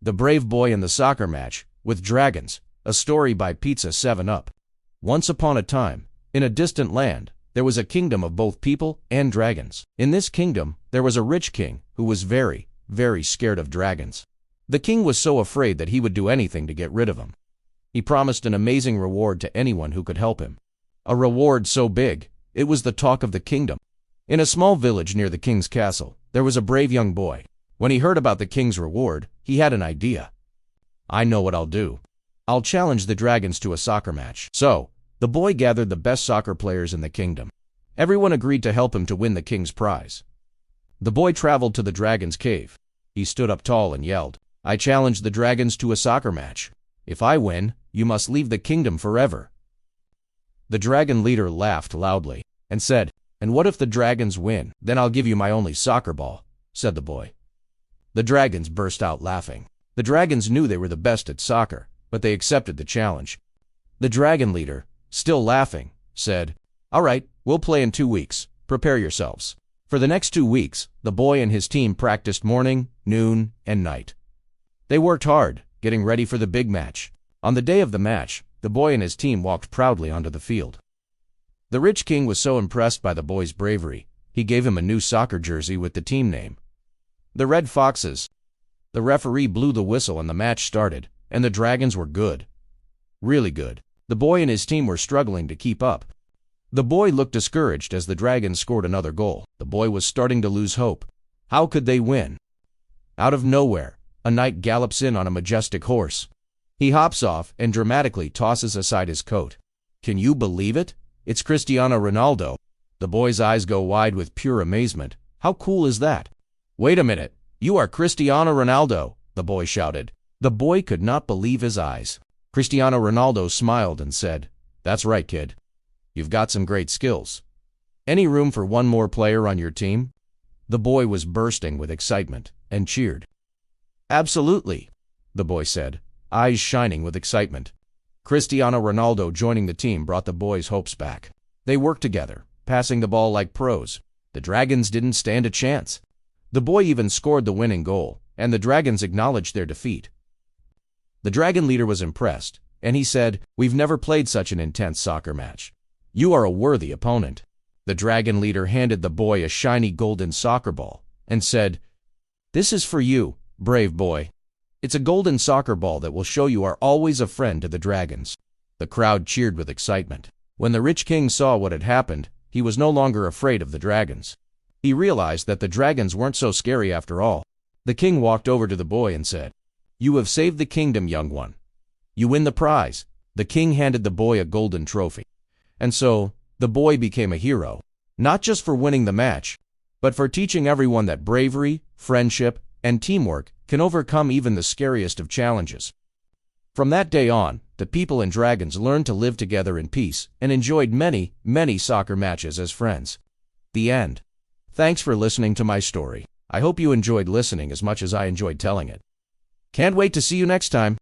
The Brave Boy and the Soccer Match with Dragons, a story by Pizza 7-Up. Once upon a time, in a distant land, there was a kingdom of both people and dragons. In this kingdom, there was a rich king who was very, very scared of dragons. The king was so afraid that he would do anything to get rid of them. He promised an amazing reward to anyone who could help him. A reward so big, it was the talk of the kingdom. In a small village near the king's castle, there was a brave young boy. When he heard about the king's reward, he had an idea. I know what I'll do. I'll challenge the dragons to a soccer match. So, the boy gathered the best soccer players in the kingdom. Everyone agreed to help him to win the king's prize. The boy traveled to the dragon's cave. He stood up tall and yelled, "I challenge the dragons to a soccer match. If I win, you must leave the kingdom forever." The dragon leader laughed loudly and said, "And what if the dragons win? Then I'll give you my only soccer ball," said the boy. The dragons burst out laughing. The dragons knew they were the best at soccer, but they accepted the challenge. The dragon leader, still laughing, said, "All right, we'll play in 2 weeks. Prepare yourselves." For the next 2 weeks, the boy and his team practiced morning, noon, and night. They worked hard, getting ready for the big match. On the day of the match, the boy and his team walked proudly onto the field. The rich king was so impressed by the boy's bravery, he gave him a new soccer jersey with the team name, the Red Foxes. The referee blew the whistle and the match started, and the dragons were good. Really good. The boy and his team were struggling to keep up. The boy looked discouraged as the dragons scored another goal. The boy was starting to lose hope. How could they win? Out of nowhere, a knight gallops in on a majestic horse. He hops off and dramatically tosses aside his coat. Can you believe it? It's Cristiano Ronaldo. The boy's eyes go wide with pure amazement. How cool is that? "Wait a minute, you are Cristiano Ronaldo," the boy shouted. The boy could not believe his eyes. Cristiano Ronaldo smiled and said, "That's right, kid. You've got some great skills. Any room for one more player on your team?" The boy was bursting with excitement and cheered. "Absolutely," the boy said, eyes shining with excitement. Cristiano Ronaldo joining the team brought the boys' hopes back. They worked together, passing the ball like pros. The dragons didn't stand a chance. The boy even scored the winning goal, and the dragons acknowledged their defeat. The dragon leader was impressed, and he said, "We've never played such an intense soccer match. You are a worthy opponent." The dragon leader handed the boy a shiny golden soccer ball and said, "This is for you, brave boy. It's a golden soccer ball that will show you are always a friend to the dragons." The crowd cheered with excitement. When the rich king saw what had happened, he was no longer afraid of the dragons. He realized that the dragons weren't so scary after all. The king walked over to the boy and said, "You have saved the kingdom, young one. You win the prize." The king handed the boy a golden trophy. And so, the boy became a hero, not just for winning the match, but for teaching everyone that bravery, friendship, and teamwork can overcome even the scariest of challenges. From that day on, the people and dragons learned to live together in peace and enjoyed many, many soccer matches as friends. The end. Thanks for listening to my story. I hope you enjoyed listening as much as I enjoyed telling it. Can't wait to see you next time.